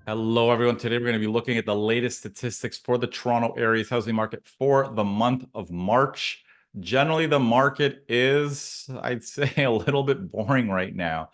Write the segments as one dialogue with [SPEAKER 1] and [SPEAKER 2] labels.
[SPEAKER 1] Hello, everyone. Today, we're going to be looking at the latest statistics for the Toronto area's housing market for the month of March. Generally, the market is, I'd say, a little bit boring right now.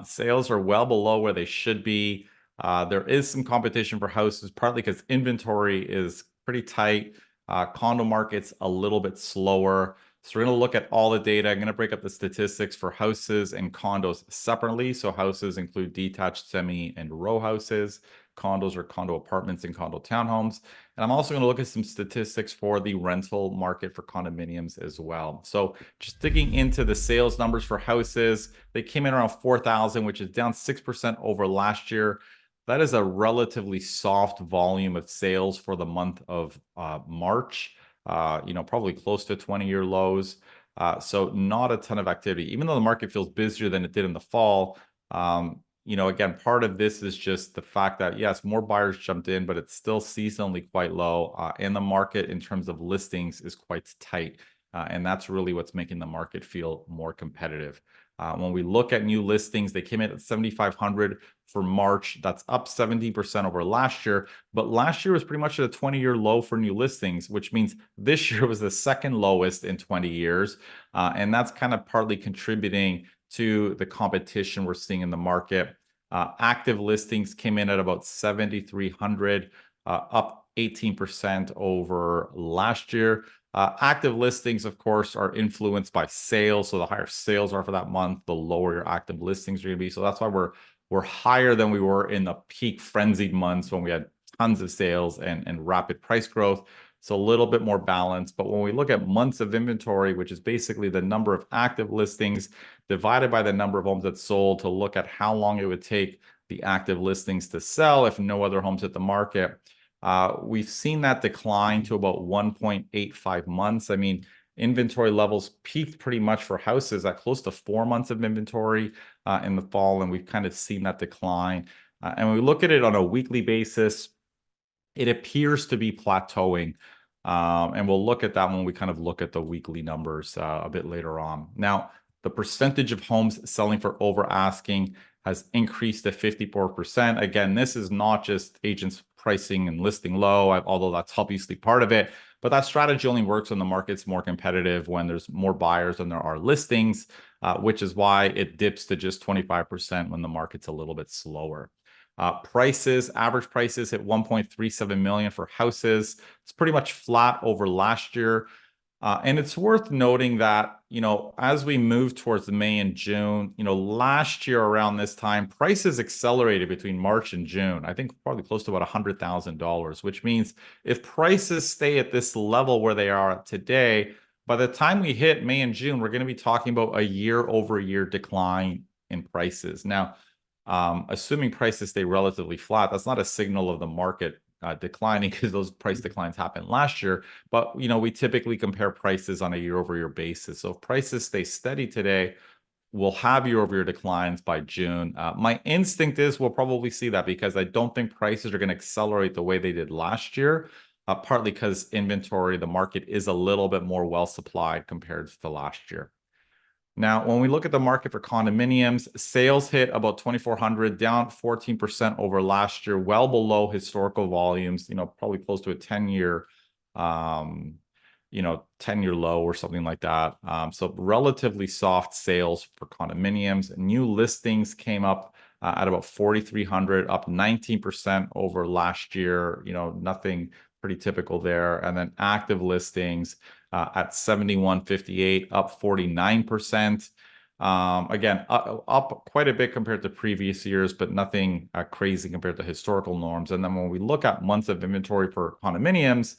[SPEAKER 1] Sales are well below where they should be. There is some competition for houses, partly because inventory is pretty tight. Condo market's a little bit slower. So we're going to look at all the data. I'm going to break up the statistics for houses and condos separately. So houses include detached, semi, and row houses. Condos are condo apartments and condo townhomes. And I'm also going to look at some statistics for the rental market for condominiums as well. So just digging into the sales numbers for houses, they came in around 4,000, which is down 6% over last year. That is a relatively soft volume of sales for the month of March. Probably close to 20-year lows. So not a ton of activity, even though the market feels busier than it did in the fall. Again, part of this is just the fact that, yes, more buyers jumped in, but it's still seasonally quite low. And the market in terms of listings is quite tight. And that's really what's making the market feel more competitive. When we look at new listings, they came in at 7,500 for March. That's up 17% over last year. But last year was pretty much at a 20-year low for new listings, which means this year was the second lowest in 20 years. And that's kind of partly contributing to the competition we're seeing in the market. Active listings came in at about 7,300, up 18% over last year. Active listings, of course, are influenced by sales. So the higher sales are for that month, the lower your active listings are going to be. So that's why we're higher than we were in the peak frenzied months when we had tons of sales and rapid price growth. So a little bit more balanced. But when we look at months of inventory, which is basically the number of active listings divided by the number of homes that sold to look at how long it would take the active listings to sell if no other homes hit the market, we've seen that decline to about 1.85 months. I mean, inventory levels peaked pretty much for houses at close to 4 months of inventory in the fall, and we've kind of seen that decline. And when we look at it on a weekly basis, it appears to be plateauing. And we'll look at that when we kind of look at the weekly numbers a bit later on. Now, the percentage of homes selling for over asking has increased to 54%. Again, this is not just agents pricing and listing low, although that's obviously part of it. But that strategy only works when the market's more competitive, when there's more buyers than there are listings, which is why it dips to just 25% when the market's a little bit slower. Average prices at 1.37 million for houses. It's pretty much flat over last year. And it's worth noting that, as we move towards May and June, last year around this time, prices accelerated between March and June. I think probably close to about $100,000, which means if prices stay at this level where they are today, by the time we hit May and June, we're going to be talking about a year-over-year decline in prices. Now, assuming prices stay relatively flat, that's not a signal of the market declining because those price declines happened last year. But, we typically compare prices on a year-over-year basis. So if prices stay steady today, we'll have year-over-year declines by June. My instinct is we'll probably see that because I don't think prices are going to accelerate the way they did last year, partly because inventory, the market is a little bit more well-supplied compared to last year. Now, when we look at the market for condominiums, sales hit about 2,400, down 14% over last year, well below historical volumes, probably close to a 10-year, 10-year low or something like that. So relatively soft sales for condominiums. New listings came up at about 4,300, up 19% over last year. Nothing pretty typical there. And then active listings at 7,158, up 49%. Again, up quite a bit compared to previous years, but nothing crazy compared to historical norms. And then when we look at months of inventory for condominiums,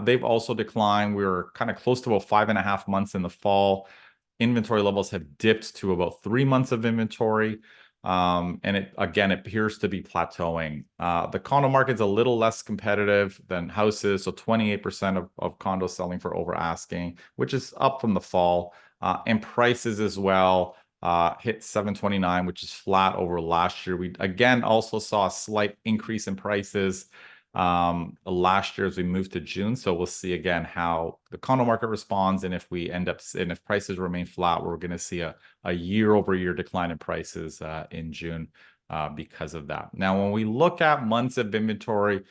[SPEAKER 1] they've also declined. We were kind of close to about 5.5 months in the fall. Inventory levels have dipped to about 3 months of inventory. And it appears to be plateauing. The condo market's a little less competitive than houses, so 28% of condos selling for over asking, which is up from the fall. And prices as well hit 729, which is flat over last year. We again also saw a slight increase in prices last year as we moved to June. So we'll see again how the condo market responds, and if if prices remain flat, we're going to see a year-over-year decline in prices in June. because of that. Now, when we look at months of inventory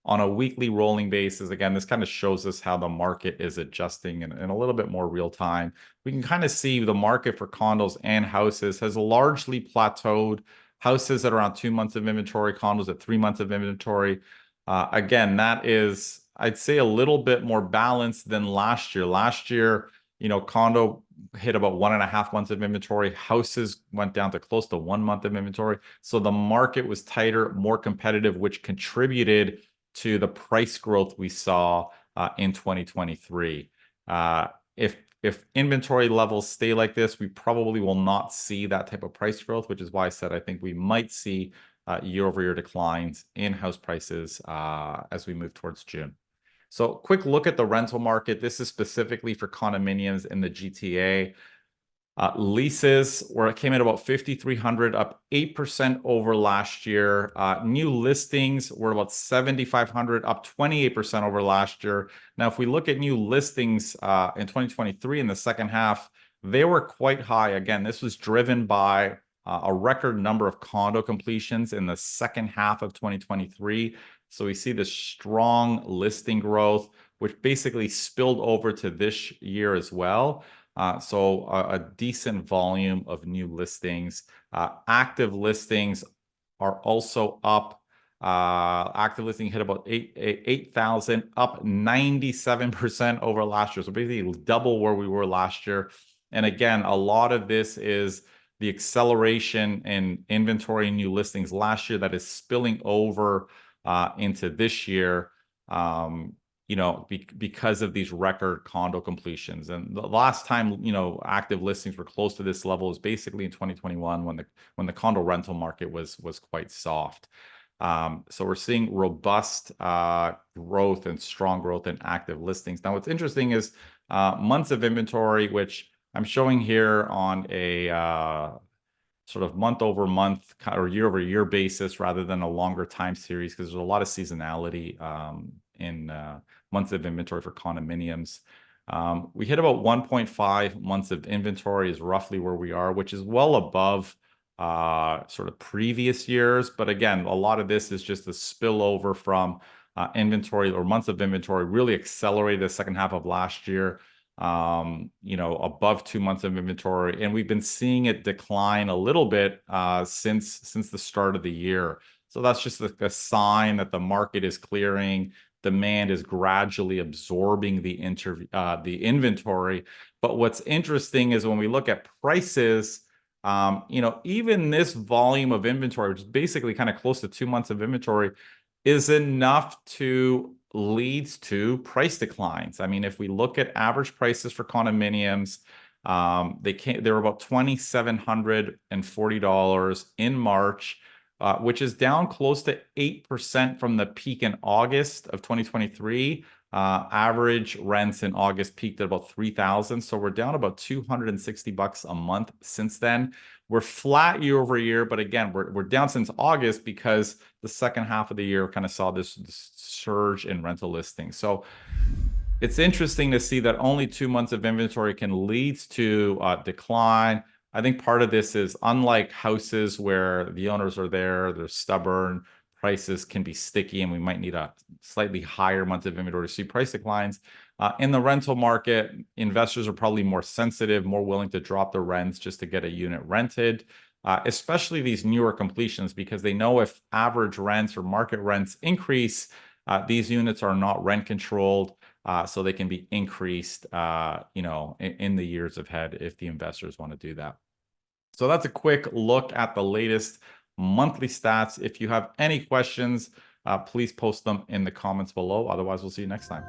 [SPEAKER 1] on a weekly rolling basis, again, this kind of shows us how the market is adjusting in a little bit more real time. We can kind of see the market for condos and houses has largely plateaued. Houses at around 2 months of inventory, condos at 3 months of inventory. Again, that is, I'd say, a little bit more balanced than last year. Last year, condo hit about 1.5 months of inventory. Houses went down to close to 1 month of inventory. So the market was tighter, more competitive, which contributed to the price growth we saw in 2023. If inventory levels stay like this, we probably will not see that type of price growth, which is why I said I think we might see year-over-year declines in house prices as we move towards June. So quick look at the rental market. This is specifically for condominiums in the GTA. Leases where it came in about 5,300, up 8% over last year. New listings were about 7,500, up 28% over last year. Now, if we look at new listings in 2023 in the second half, they were quite high. Again, this was driven by a record number of condo completions in the second half of 2023. So we see this strong listing growth, which basically spilled over to this year as well. So a decent volume of new listings. Active listings are also up. Active listing hit about 8,000, up 97% over last year. So basically double where we were last year. And again, a lot of this is the acceleration in inventory and new listings last year that is spilling over into this year. Because of these record condo completions. And the last time, active listings were close to this level is basically in 2021 when the condo rental market was quite soft. So we're seeing robust growth and strong growth in active listings. Now, what's interesting is months of inventory, which I'm showing here on a sort of month over month or year over year basis rather than a longer time series, because there's a lot of seasonality in months of inventory for condominiums. We hit about 1.5 months of inventory is roughly where we are, which is well above sort of previous years. But again, a lot of this is just a spillover from inventory or months of inventory really accelerated the second half of last year. Above 2 months of inventory, and we've been seeing it decline a little bit since the start of the year. So that's just a sign that the market is clearing. Demand is gradually absorbing the inventory. But what's interesting is when we look at prices, even this volume of inventory, which is basically kind of close to 2 months of inventory, is enough to lead to price declines. I mean, if we look at average prices for condominiums, they were about $2,740 in March, which is down close to 8% from the peak in August of 2023. Average rents in August peaked at about $3,000, so we're down about $260 a month since then. We're flat year over year, but again, we're down since August because the second half of the year kind of saw this surge in rental listings. So it's interesting to see that only 2 months of inventory can lead to decline. I think part of this is unlike houses where the owners are there, they're stubborn, prices can be sticky, and we might need a slightly higher month of inventory to see price declines. In the rental market, investors are probably more sensitive, more willing to drop the rents just to get a unit rented, especially these newer completions, because they know if average rents or market rents increase, these units are not rent controlled, so they can be increased, in the years ahead if the investors want to do that. So that's a quick look at the latest monthly stats. If you have any questions, please post them in the comments below. Otherwise, we'll see you next time.